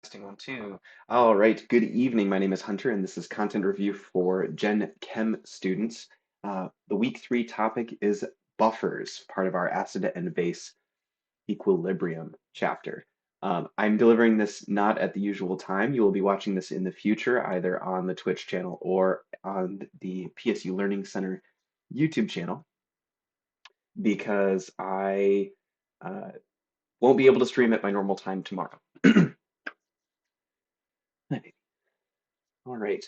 Testing 1, 2. All right, good evening. My name is Hunter, and this is content review for Gen Chem students. The week 3 topic is buffers, part of our acid and base equilibrium chapter. I'm delivering this not at the usual time. You will be watching this in the future, either on the Twitch channel or on the PSU Learning Center YouTube channel, because I uh, won't be able to stream at my normal time tomorrow. All right.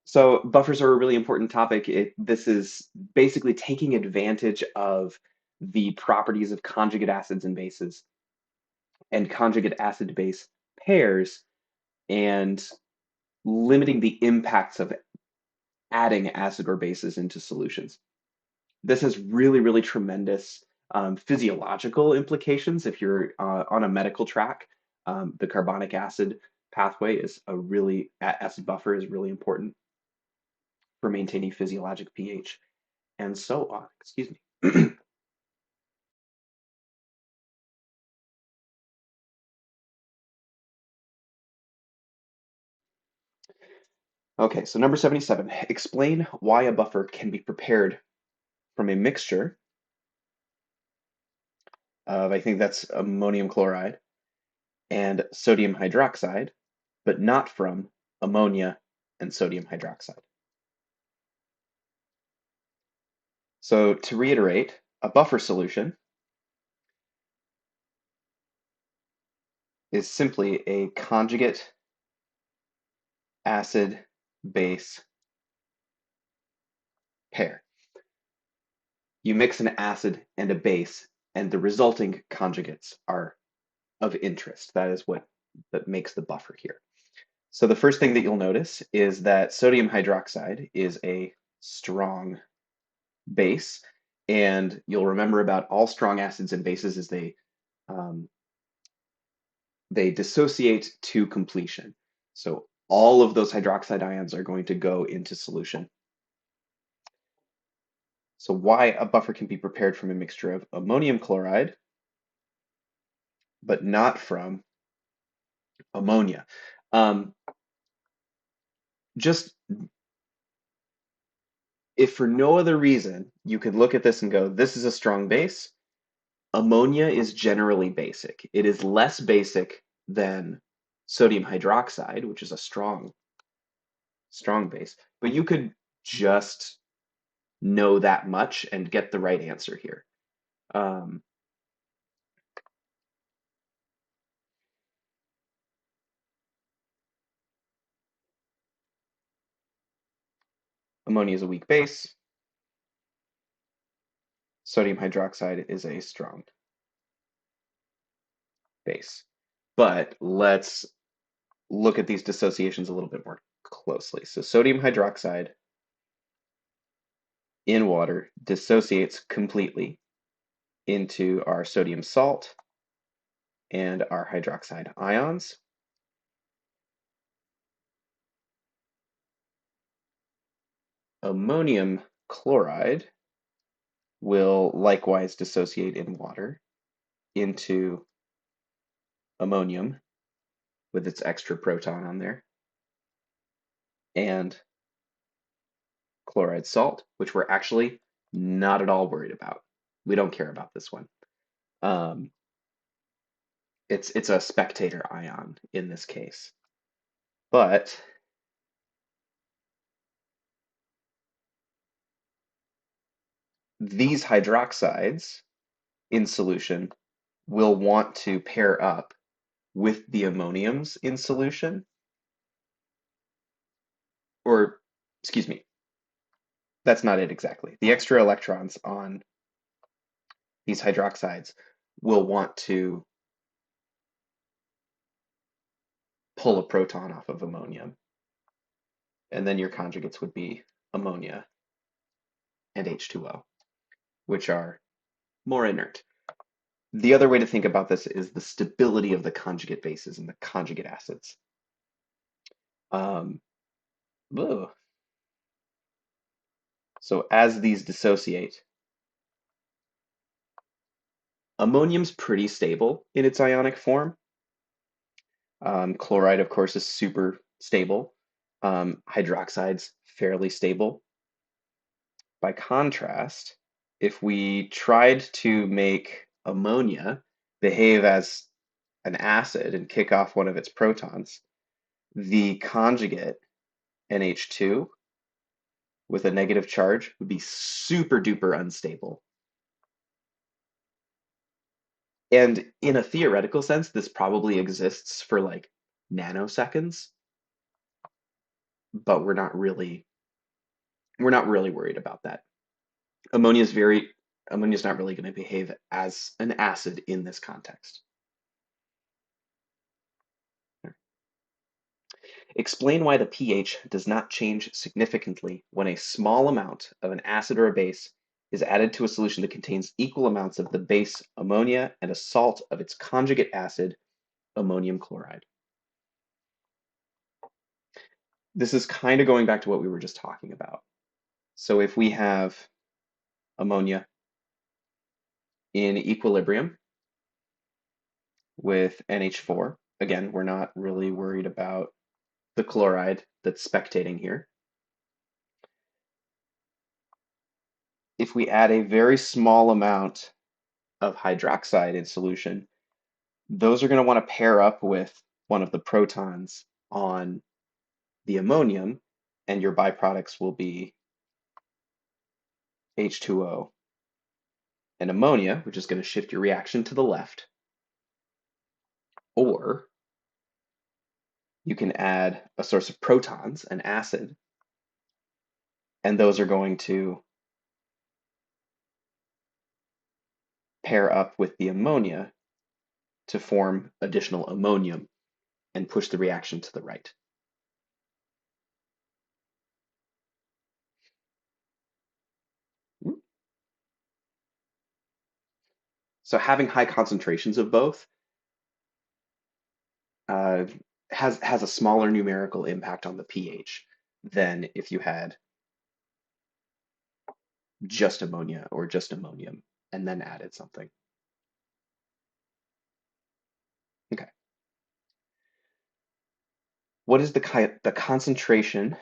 So buffers are a really important topic. This is basically taking advantage of the properties of conjugate acids and bases and conjugate acid base pairs and limiting the impacts of adding acid or bases into solutions. This has really, really tremendous physiological implications if you're on a medical track. The carbonic acid pathway is acid buffer is really important for maintaining physiologic pH and so on. Excuse me. Okay, so number 77, explain why a buffer can be prepared from a mixture of, I think that's ammonium chloride and sodium hydroxide, but not from ammonia and sodium hydroxide. So to reiterate, a buffer solution is simply a conjugate acid-base pair. You mix an acid and a base, and the resulting conjugates are of interest. That is what that makes the buffer here. So the first thing that you'll notice is that sodium hydroxide is a strong base, and you'll remember about all strong acids and bases is um, they dissociate to completion. So all of those hydroxide ions are going to go into solution. So why a buffer can be prepared from a mixture of ammonium chloride, but not from ammonia. Um, just if for no other reason, you could look at this and go, this is a strong base. Ammonia is generally basic. It is less basic than sodium hydroxide, which is a strong base, but you could just know that much and get the right answer here. Um, Ammonia is a weak base. Sodium hydroxide is a strong base. But let's look at these dissociations a little bit more closely. So sodium hydroxide in water dissociates completely into our sodium salt and our hydroxide ions. Ammonium chloride will likewise dissociate in water into ammonium with its extra proton on there and chloride salt, which we're actually not at all worried about. We don't care about this one. Um, it's a spectator ion in this case. But these hydroxides in solution will want to pair up with the ammoniums in solution, or excuse me, that's not it exactly. The extra electrons on these hydroxides will want to pull a proton off of ammonium, and then your conjugates would be ammonia and H2O, which are more inert. The other way to think about this is the stability of the conjugate bases and the conjugate acids. Um, so as these dissociate, ammonium's pretty stable in its ionic form. Chloride, of course, is super stable. Hydroxide's fairly stable. By contrast, if we tried to make ammonia behave as an acid and kick off one of its protons, the conjugate NH2 with a negative charge would be super duper unstable. And in a theoretical sense, this probably exists for like nanoseconds, but we're not really worried about that. Ammonia is not really going to behave as an acid in this context. Explain why the pH does not change significantly when a small amount of an acid or a base is added to a solution that contains equal amounts of the base ammonia and a salt of its conjugate acid, ammonium chloride. This is kind of going back to what we were just talking about. So if we have ammonia in equilibrium with NH4, again, we're not really worried about the chloride that's spectating here. If we add a very small amount of hydroxide in solution, those are going to want to pair up with one of the protons on the ammonium, and your byproducts will be H2O and ammonia, which is going to shift your reaction to the left. Or you can add a source of protons, an acid, and those are going to pair up with the ammonia to form additional ammonium and push the reaction to the right. So having high concentrations of both uh, has a smaller numerical impact on the pH than if you had just ammonia or just ammonium and then added something. Okay. What is the concentration?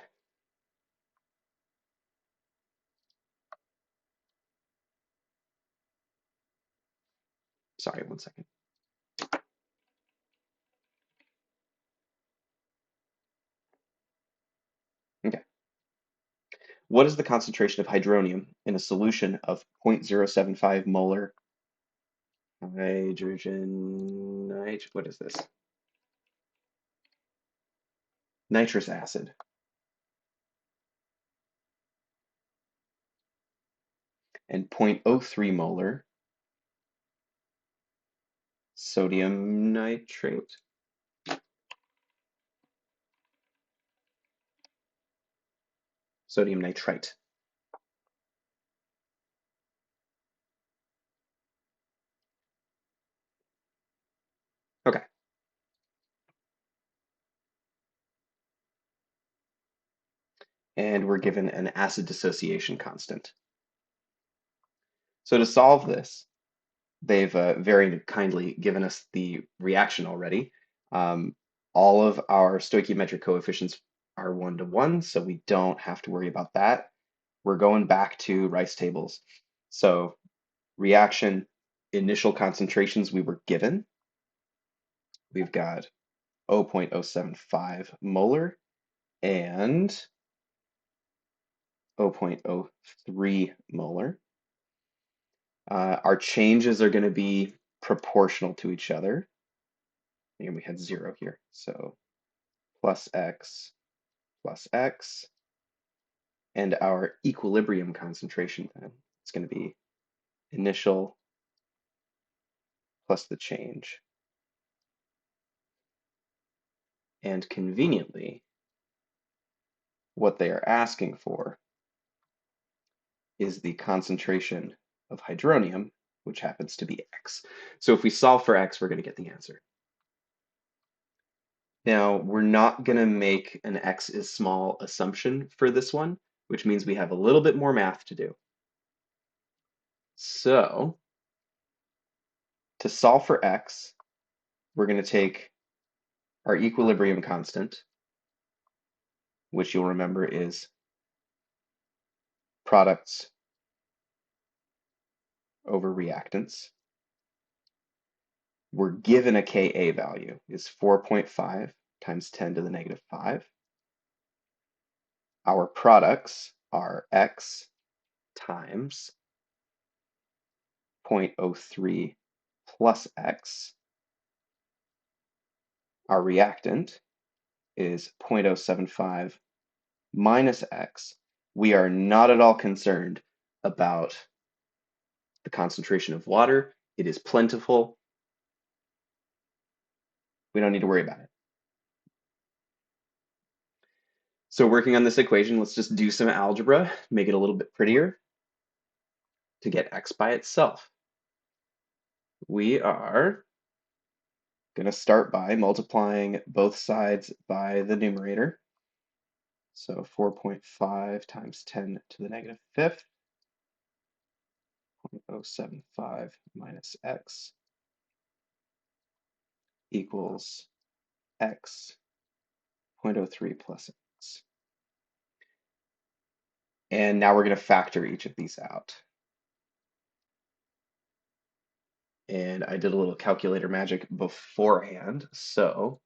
Sorry, one second. Okay. What is the concentration of hydronium in a solution of 0.075 molar hydrogen what is this? Nitrous acid. And 0.03 molar sodium nitrate. Sodium nitrite. Okay. And we're given an acid dissociation constant. So to solve this, they've very kindly given us the reaction already. Um, all of our stoichiometric coefficients are 1-to-1, so we don't have to worry about that. We're going back to Rice tables. So reaction initial concentrations we were given. We've got 0.075 molar and 0.03 molar. Our changes are going to be proportional to each other. And we had 0 here. So plus x, and our equilibrium concentration then is going to be initial plus the change. And conveniently, what they are asking for is the concentration of hydronium, which happens to be x. So if we solve for x, we're going to get the answer. Now, we're not going to make an x is small assumption for this one, which means we have a little bit more math to do. So to solve for x, we're going to take our equilibrium constant, which you'll remember is products over reactants. We're given a Ka value is 4.5 times 10 to the negative 5. Our products are x times 0.03 plus x. Our reactant is 0.075 minus x. We are not at all concerned about the concentration of water. It is plentiful. We don't need to worry about it. So working on this equation, let's just do some algebra, make it a little bit prettier to get x by itself. We are going to start by multiplying both sides by the numerator. So 4.5 times 10 to the negative fifth, 0.075 minus x equals x, 0.03 plus x. And now we're going to factor each of these out. And I did a little calculator magic beforehand. So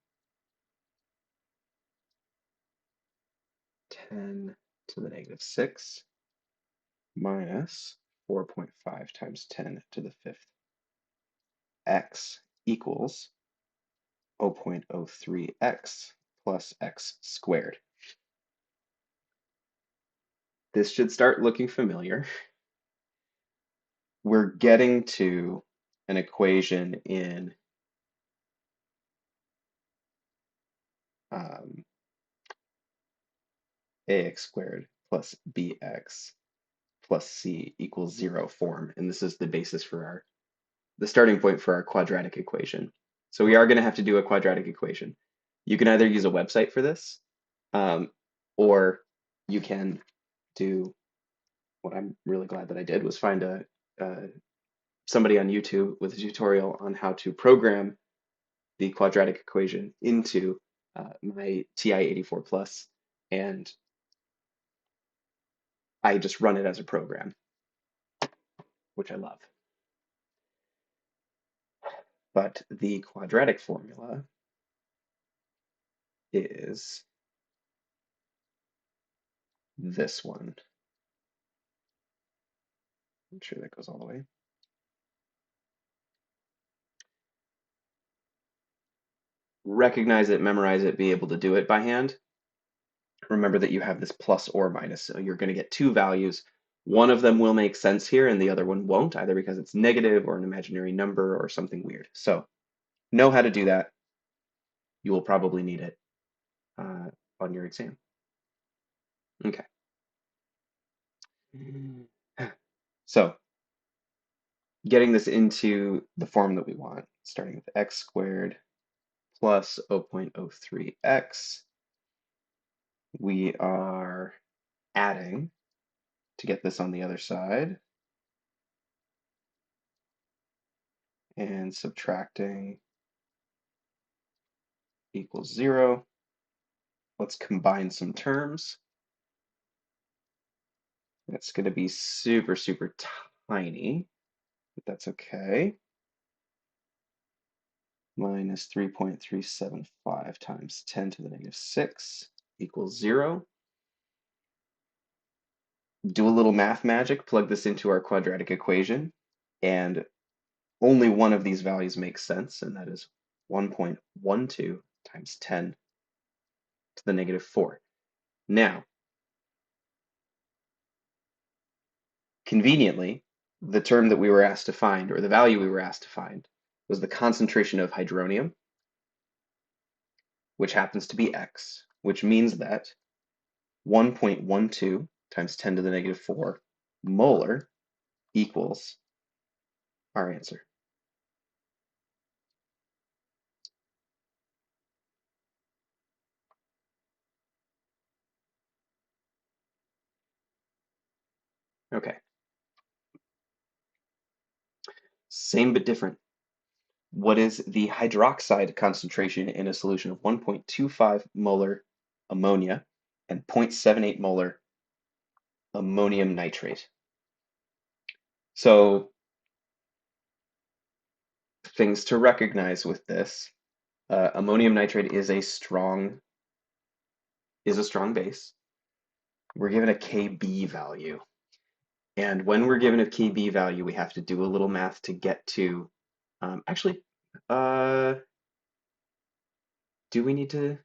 10 to the negative 6 minus 4.5 times 10 to the fifth x equals 0.03x plus x squared. This should start looking familiar. We're getting to an equation in ax squared plus bx plus c equals 0 form. And this is the basis for the starting point for our quadratic equation. So we are going to have to do a quadratic equation. You can either use a website for this, or you can do what I'm really glad that I did was find somebody on YouTube with a tutorial on how to program the quadratic equation into my TI-84 Plus, and I just run it as a program, which I love. But the quadratic formula is this one. I'm sure that goes all the way. Recognize it, memorize it, be able to do it by hand. Remember that you have this plus or minus, so you're going to get two values. One of them will make sense here and the other one won't, either because it's negative or an imaginary number or something weird. So know how to do that. You will probably need it on your exam. Okay. So getting this into the form that we want, starting with x squared plus 0.03x, we are adding to get this on the other side and subtracting equals 0. Let's combine some terms. It's going to be super, super tiny, but that's okay. Minus 3.375 times 10 to the negative 6 equals 0. Do a little math magic, plug this into our quadratic equation, and only one of these values makes sense, and that is 1.12 times 10 to the negative 4. Now, conveniently, the term that we were asked to find, or the value we were asked to find, was the concentration of hydronium, which happens to be x, which means that 1.12 times 10 to the negative 4 molar equals our answer. Okay. Same but different. What is the hydroxide concentration in a solution of 1.25 molar ammonia and 0.78 molar ammonium nitrate? So things to recognize with this, ammonium nitrate is a strong base. We're given a Kb value. And when we're given a Kb value, we have to do a little math to get to, actually, uh, do we need to,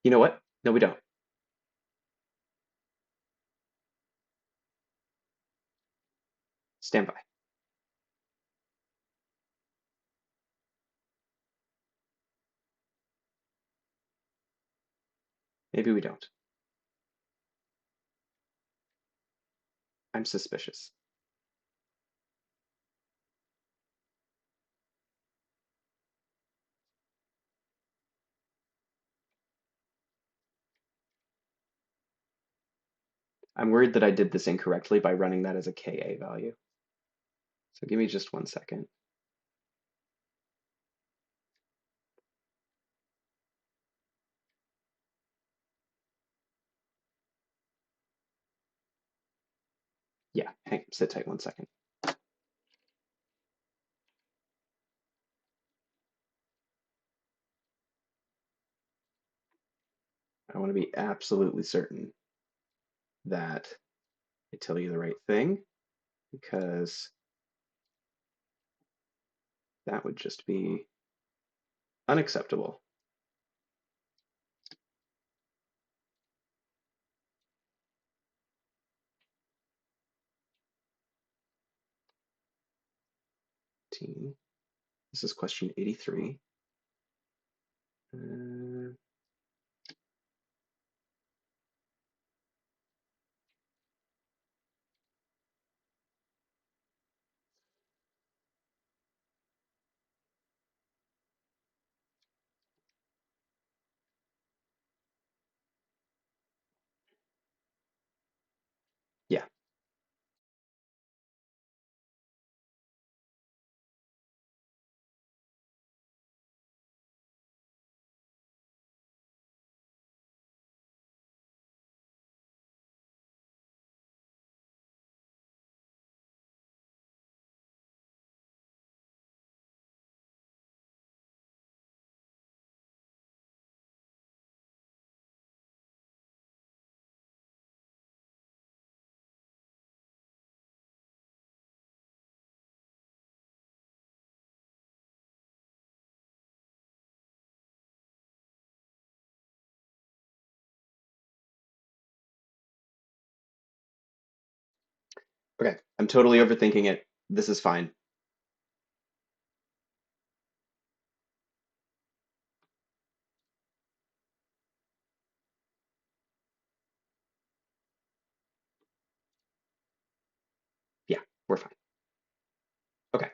you know what? No, we don't. Stand by. Maybe we don't. I'm suspicious. I'm worried that I did this incorrectly by running that as a Ka value. So give me just 1 second. Yeah, sit tight 1 second. I want to be absolutely certain that I tell you the right thing, because that would just be unacceptable. This is question 83. Yeah. Okay, I'm totally overthinking it. This is fine. Yeah, we're fine. Okay.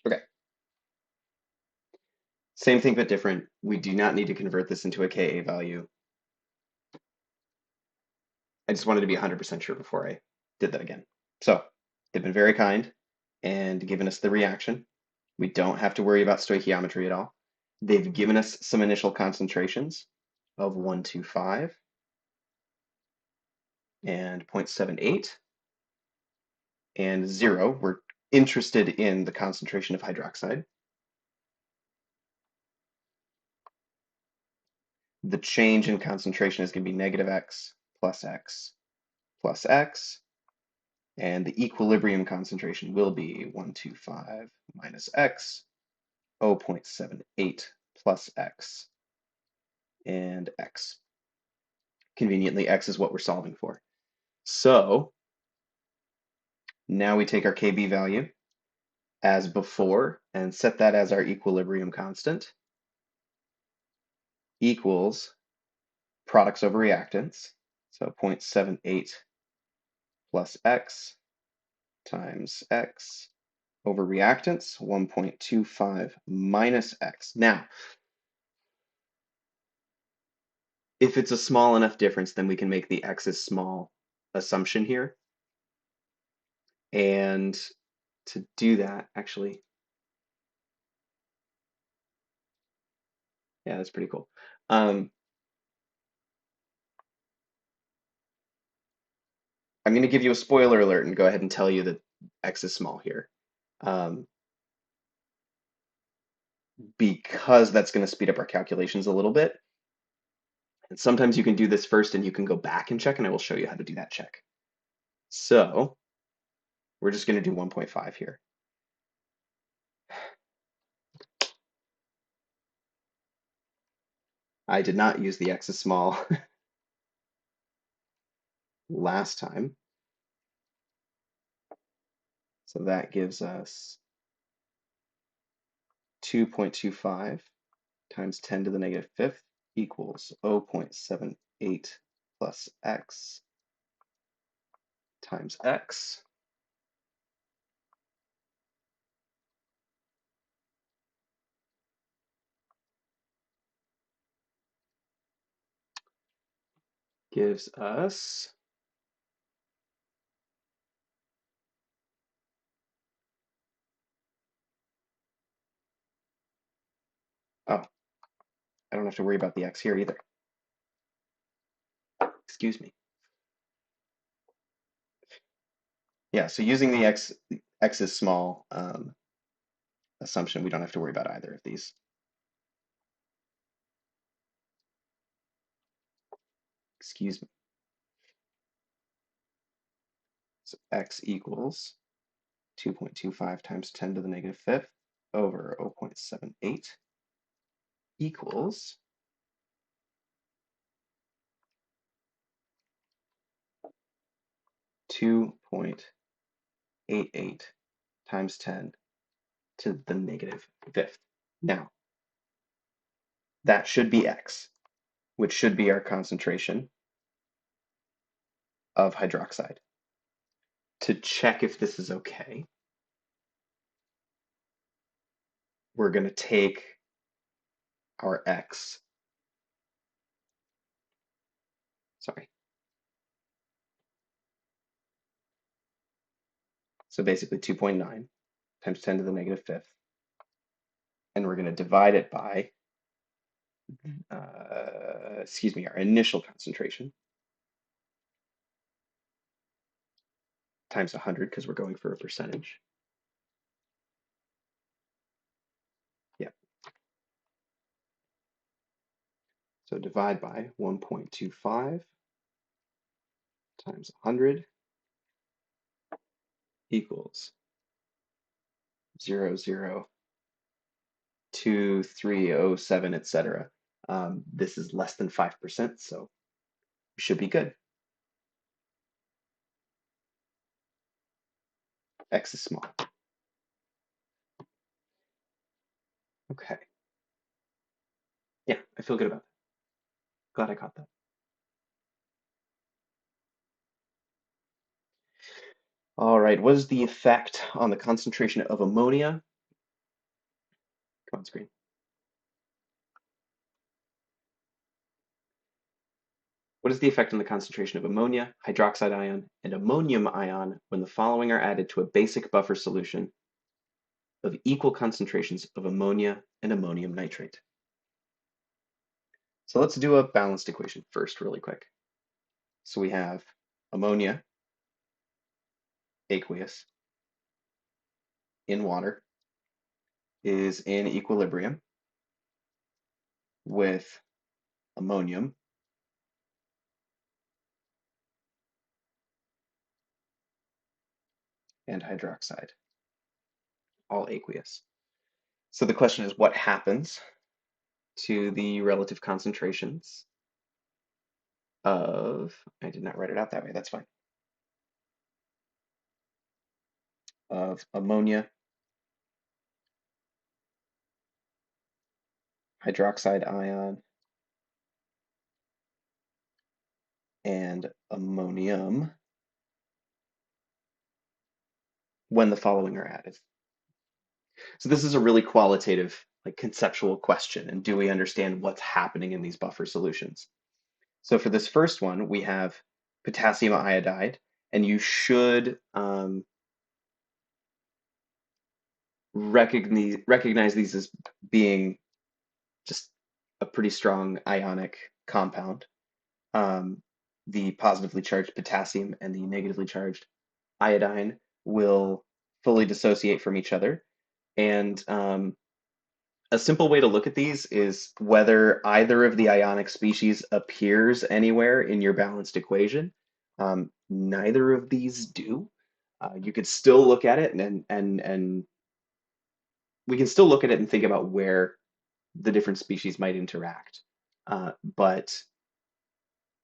Okay. Same thing but different. We do not need to convert this into a Ka value. I just wanted to be 100% sure before I did that again. So they've been very kind and given us the reaction. We don't have to worry about stoichiometry at all. They've given us some initial concentrations of 125 and 0.78 and 0. We're interested in the concentration of hydroxide. The change in concentration is going to be negative x plus x plus x. And the equilibrium concentration will be 125 minus x, 0.78 plus x and x. Conveniently, x is what we're solving for. So now we take our Kb value as before and set that as our equilibrium constant equals products over reactants. So 0.78 plus x times x over reactants, 1.25 minus x. Now, if it's a small enough difference, then we can make the x is small assumption here. And to do that, actually, yeah, that's pretty cool. I'm going to give you a spoiler alert and go ahead and tell you that x is small here. Um, because that's going to speed up our calculations a little bit. And sometimes you can do this first and you can go back and check, and I will show you how to do that check. So we're just going to do 1.5 here. I did not use the x is small last time. So that gives us 2.25 times 10 to the negative fifth equals 0.78 plus x times x. Gives us oh, I don't have to worry about the x here either. Excuse me. Yeah, so using the x is small assumption, we don't have to worry about either of these. Excuse me. So x equals 2.25 times 10 to the negative fifth over 0.78 equals 2.88 times 10 to the negative fifth. Now, that should be x, which should be our concentration of hydroxide. To check if this is okay, we're going to take our x, sorry. So basically 2.9 times 10 to the negative fifth. And we're going to divide it by, our initial concentration times 100 because we're going for a percentage. Yeah. So divide by 1.25 times 100 equals 0.02307, etc. This is less than 5%, so we should be good. X is small. Okay. Yeah, I feel good about that. Glad I caught that. All right, what is the effect on the concentration of ammonia? Come on screen. What is the effect on the concentration of ammonia, hydroxide ion, and ammonium ion when the following are added to a basic buffer solution of equal concentrations of ammonia and ammonium nitrate? So let's do a balanced equation first really quick. So we have ammonia, aqueous, in water, is in equilibrium with ammonium and hydroxide, all aqueous. So the question is, what happens to the relative concentrations of, I did not write it out that way, that's fine, of ammonia, hydroxide ion, and ammonium when the following are added. So this is a really qualitative, like conceptual question, and do we understand what's happening in these buffer solutions? So for this first one, we have potassium iodide, and you should recognize these as being just a pretty strong ionic compound. The positively charged potassium and the negatively charged iodine will fully dissociate from each other. And a simple way to look at these is whether either of the ionic species appears anywhere in your balanced equation. Neither of these do. You could still look at it and we can still look at it and think about where the different species might interact. But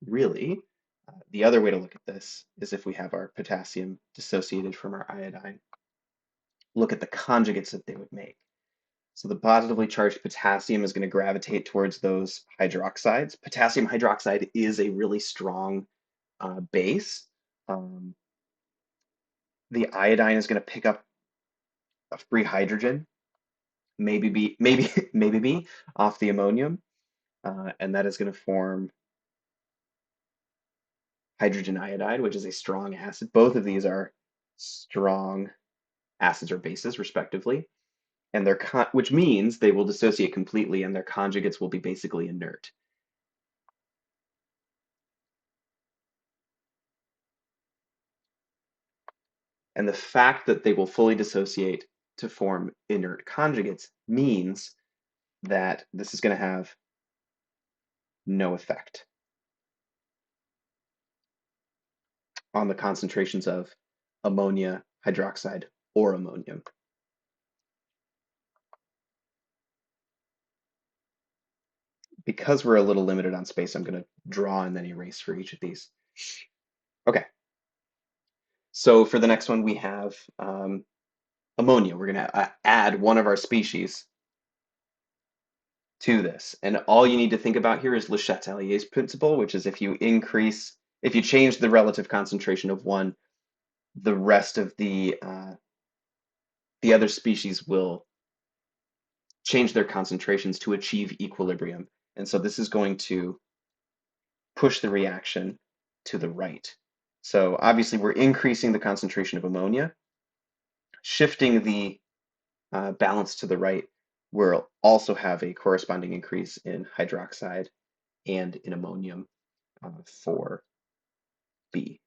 really, the other way to look at this is if we have our potassium dissociated from our iodine, look at the conjugates that they would make. So the positively charged potassium is going to gravitate towards those hydroxides. Potassium hydroxide is a really strong base. Um, the iodine is going to pick up a free hydrogen, maybe be off the ammonium, and that is going to form hydrogen iodide, which is a strong acid. Both of these are strong acids or bases, respectively, and which means they will dissociate completely, and their conjugates will be basically inert. And the fact that they will fully dissociate to form inert conjugates means that this is going to have no effect on the concentrations of ammonia, hydroxide, or ammonium. Because we're a little limited on space, I'm going to draw and then erase for each of these. Okay, so for the next one, we have ammonia. We're going to add one of our species to this. And all you need to think about here is Le Chatelier's principle, which is if you change the relative concentration of one, the rest of the other species will change their concentrations to achieve equilibrium. And so this is going to push the reaction to the right. So obviously we're increasing the concentration of ammonia, shifting the balance to the right. We'll also have a corresponding increase in hydroxide and in ammonium for B.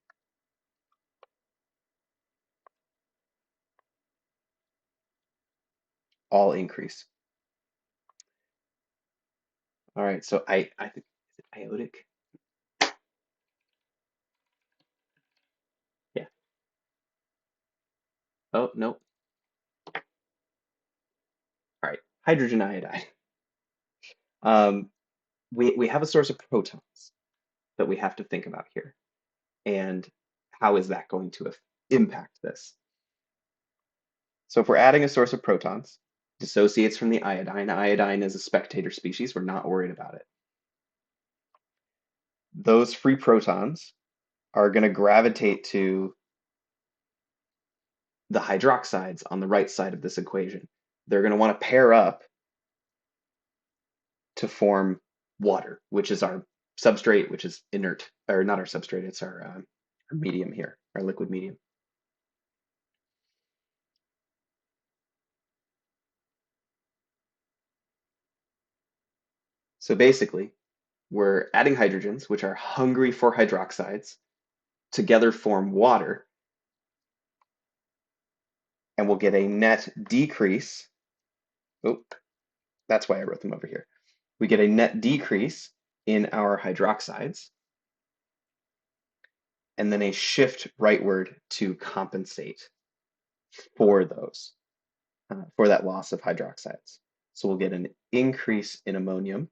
All increase. All right, so I think, is it iodic? Yeah. Oh, no. All right, hydrogen iodide. We have a source of protons that we have to think about here. And how is that going to impact this? So if we're adding a source of protons, dissociates from the iodine. Iodine is a spectator species. We're not worried about it. Those free protons are going to gravitate to the hydroxides on the right side of this equation. They're going to want to pair up to form water, which is our substrate, which is inert, or not our substrate, it's our medium here, our liquid medium. So basically, we're adding hydrogens, which are hungry for hydroxides, together form water, and we'll get a net decrease. Oh, that's why I wrote them over here. We get a net decrease in our hydroxides, and then a shift rightward to compensate for those, for that loss of hydroxides. So we'll get an increase in ammonium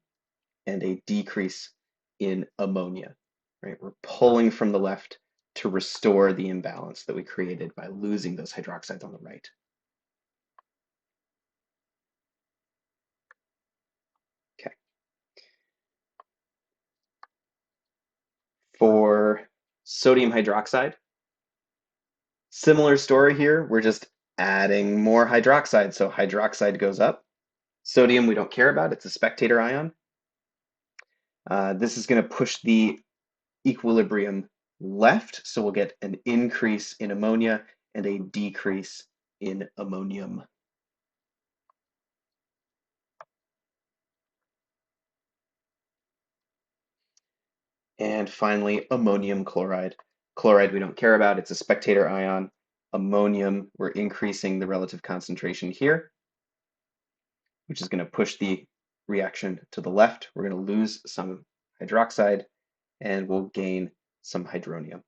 and a decrease in ammonia, right? We're pulling from the left to restore the imbalance that we created by losing those hydroxides on the right. Okay. For sodium hydroxide, similar story here. We're just adding more hydroxide. So hydroxide goes up. Sodium we don't care about. It's a spectator ion. This is going to push the equilibrium left. So we'll get an increase in ammonia and a decrease in ammonium. And finally, ammonium chloride. Chloride we don't care about. It's a spectator ion. Ammonium, we're increasing the relative concentration here, which is going to push the reaction to the left. We're going to lose some hydroxide and we'll gain some hydronium.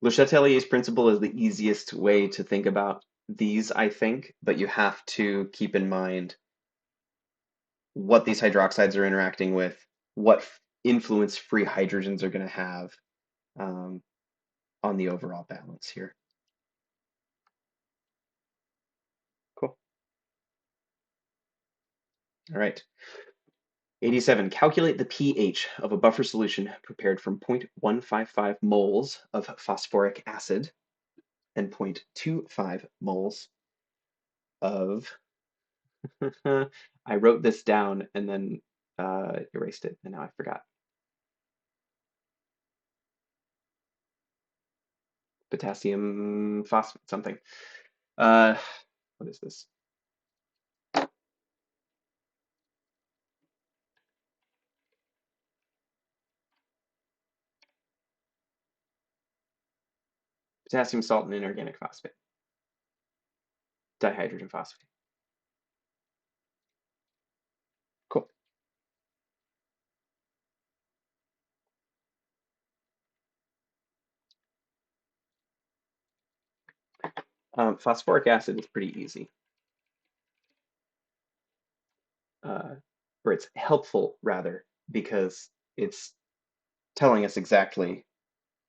Le Chatelier's principle is the easiest way to think about these, I think, but you have to keep in mind what these hydroxides are interacting with, what influence free hydrogens are going to have on the overall balance here. Cool. All right. 87. Calculate the pH of a buffer solution prepared from 0.155 moles of phosphoric acid and 0.25 moles of I wrote this down and then erased it, and now I forgot. Potassium phosphate something. What is this? Potassium salt and inorganic phosphate. Dihydrogen phosphate. Cool. Phosphoric acid is pretty easy. Or it's helpful, rather, because it's telling us exactly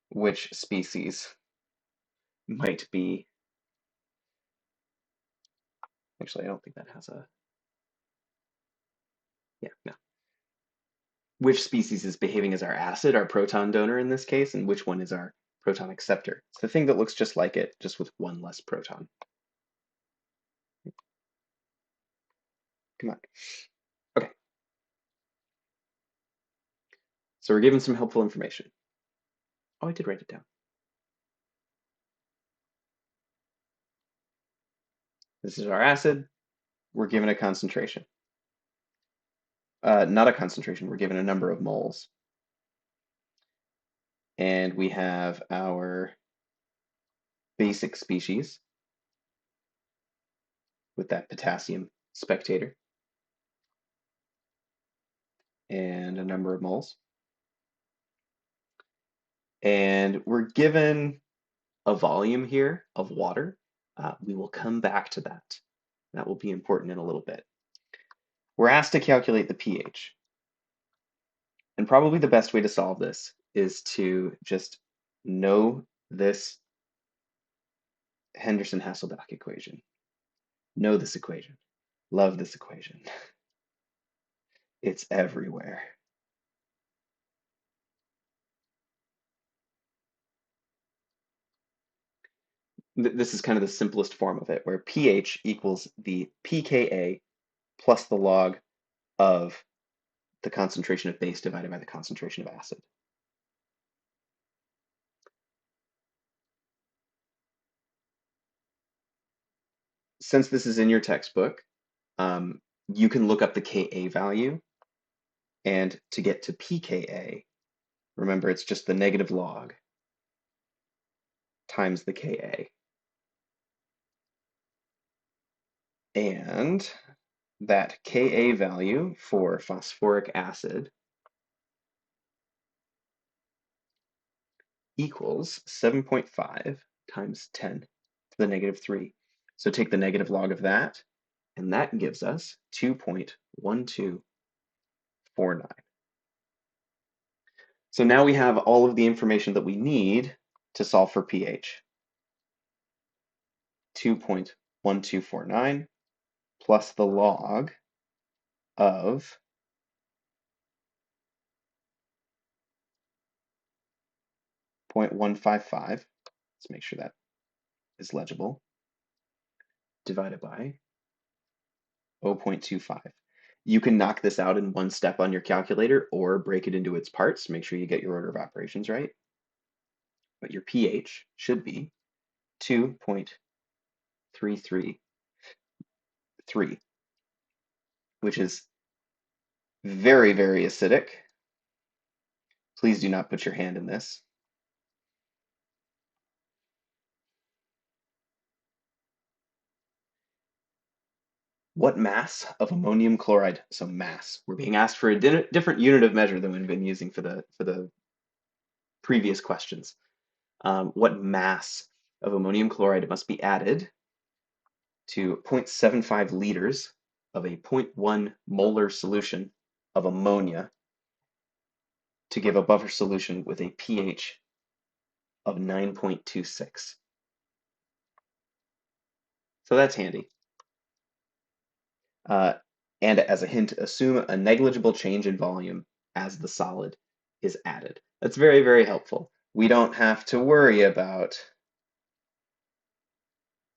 which species might be. Actually, I don't think that has a. Yeah, no. Which species is behaving as our acid, our proton donor in this case, and which one is our proton acceptor. It's the thing that looks just like it, just with one less proton. Come on. Okay. So we're given some helpful information. Oh, I did write it down. This is our acid. We're given a concentration. Not a concentration, we're given a number of moles. And we have our basic species with that potassium spectator and a number of moles. And we're given a volume here of water. We will come back to that. That will be important in a little bit. We're asked to calculate the pH. And probably the best way to solve this is to just know this Henderson-Hasselbalch equation. Know this equation. Love this equation. It's everywhere. This is kind of the simplest form of it, where pH equals the pKa plus the log of the concentration of base divided by the concentration of acid. Since this is in your textbook, you can look up the Ka value, and to get to pKa, remember it's just the negative log times the Ka. And that Ka value for phosphoric acid equals 7.5 times 10 to the negative 3. So take the negative log of that and that gives us 2.1249. So now we have all of the information that we need to solve for pH. 2.1249 plus the log of 0.155, let's make sure that is legible, divided by 0.25. You can knock this out in one step on your calculator or break it into its parts. Make sure you get your order of operations right. But your pH should be 2.333, which is very, very acidic. Please do not put your hand in this. What mass of ammonium chloride, so mass, we're being asked for a different unit of measure than we've been using for the previous questions. What mass of ammonium chloride must be added to 0.75 liters of a 0.1 molar solution of ammonia to give a buffer solution with a pH of 9.26. So that's handy. And as a hint, assume a negligible change in volume as the solid is added. That's very, very helpful. We don't have to worry about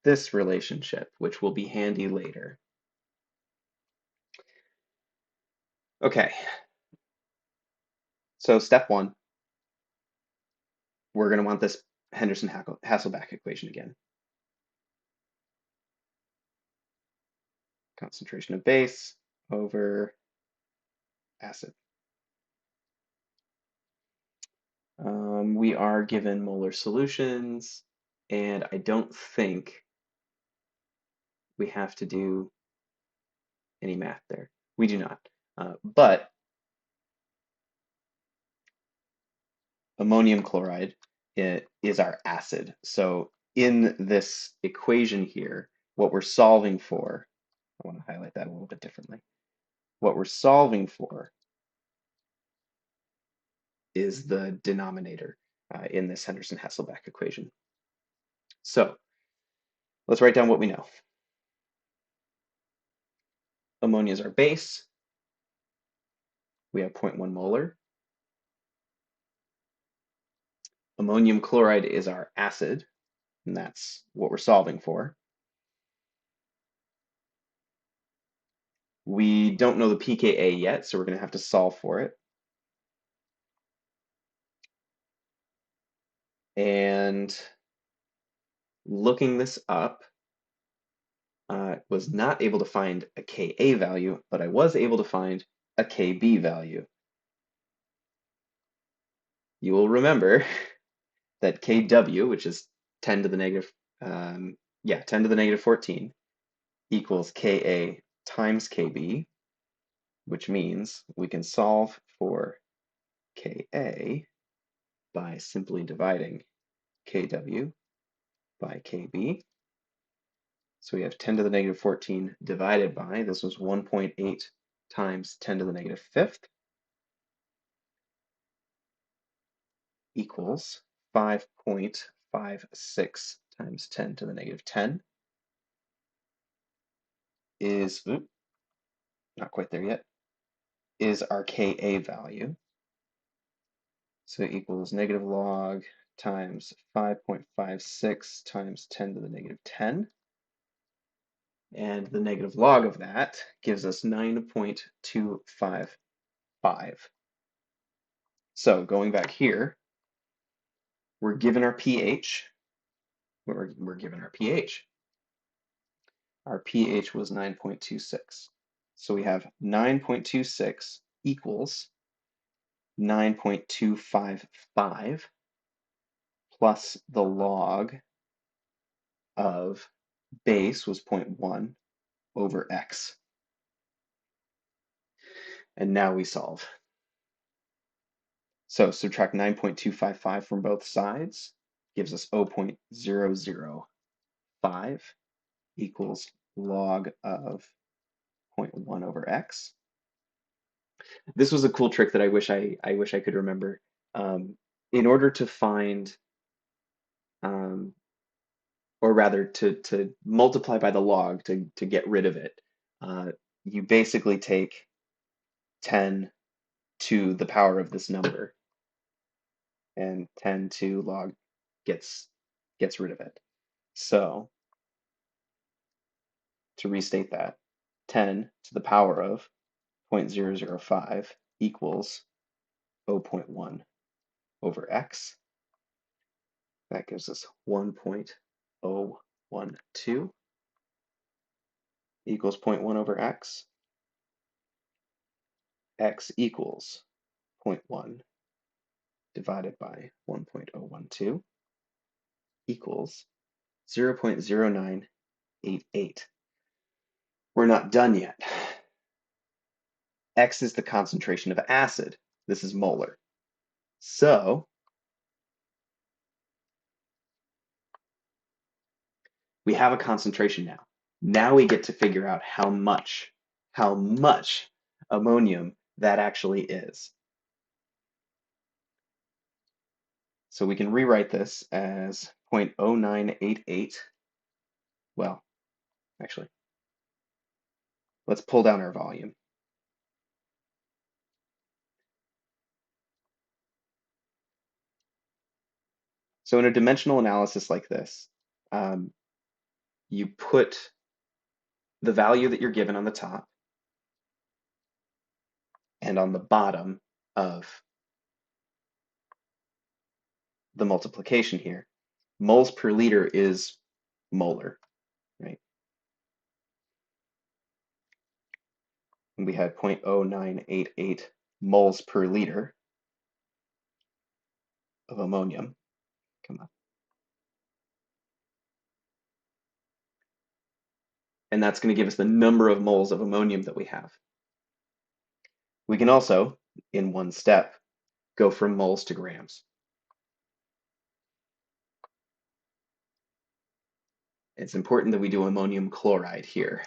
this relationship, which will be handy later. Okay, so step one, we're going to want this Henderson-Hasselbalch equation again. Concentration of base over acid. We are given molar solutions, and I don't think we have to do any math there. We do not. But ammonium chloride is our acid. So in this equation here, what we're solving for, I want to highlight that a little bit differently. What we're solving for is the denominator in this Henderson-Hasselbalch equation. So let's write down what we know. Ammonia is our base. We have 0.1 molar. Ammonium chloride is our acid, and that's what we're solving for. We don't know the pKa yet, so we're going to have to solve for it. And looking this up, was not able to find a Ka value, but I was able to find a Kb value. You will remember that Kw, which is 10 to the negative, 10 to the negative 14, equals Ka times Kb, which means we can solve for Ka by simply dividing Kw by Kb. So we have 10 to the negative 14 divided by, this was 1.8 times 10 to the negative fifth, equals 5.56 times 10 to the negative 10 is, not quite there yet, is our Ka value. So it equals negative log times 5.56 times 10 to the negative 10. And the negative log of that gives us 9.255. So going back here, we're given our pH. We're given our pH. Our pH was 9.26. So we have 9.26 equals 9.255 plus the log of base was 0.1 over x. And now we solve. So subtract 9.255 from both sides, gives us 0.005 equals log of 0.1 over x. This was a cool trick that I wish I could remember. In order to find, um, or rather to multiply by the log to get rid of it, uh, you basically take 10 to the power of this number, and 10 to log gets rid of it. So to restate that, 10 to the power of 0.005 equals 0.1 over x. That gives us 1.012 equals 0.1 over x. X equals 0.1 divided by 1.012 equals 0.0988. We're not done yet. X is the concentration of acid. This is molar. So we have a concentration now. Now we get to figure out how much ammonium that actually is. So we can rewrite this as 0.0988. Well, actually, let's pull down our volume. So in a dimensional analysis like this, you put the value that you're given on the top and on the bottom of the multiplication here. Moles per liter is molar, right? And we had 0.0988 moles per liter of ammonium. Come on. And that's going to give us the number of moles of ammonium that we have. We can also, in one step, go from moles to grams. It's important that we do ammonium chloride here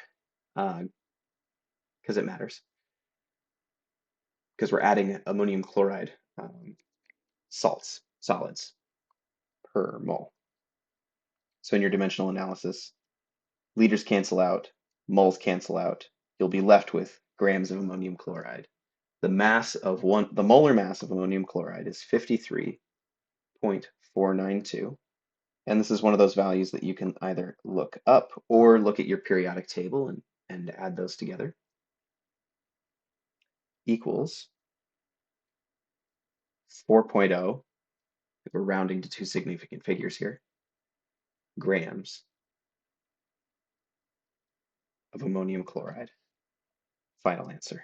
because it matters. Because we're adding ammonium chloride solids per mole. So in your dimensional analysis, liters cancel out, moles cancel out. You'll be left with grams of ammonium chloride. The molar mass of ammonium chloride is 53.492. And this is one of those values that you can either look up or look at your periodic table and add those together. Equals 4.0, we're rounding to two significant figures here, grams of ammonium chloride. Final answer.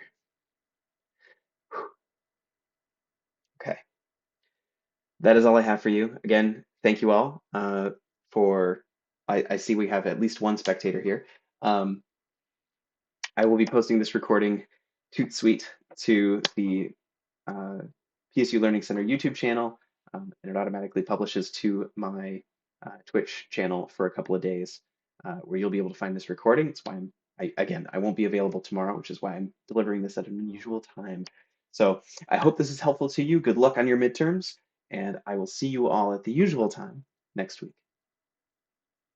Okay. That is all I have for you. Again, thank you all for, I see we have at least one spectator here. I will be posting this recording toot sweet to the PSU Learning Center YouTube channel, and it automatically publishes to my Twitch channel for a couple of days, where you'll be able to find this recording. It's why I won't be available tomorrow, which is why I'm delivering this at an unusual time. So I hope this is helpful to you. Good luck on your midterms, and I will see you all at the usual time next week.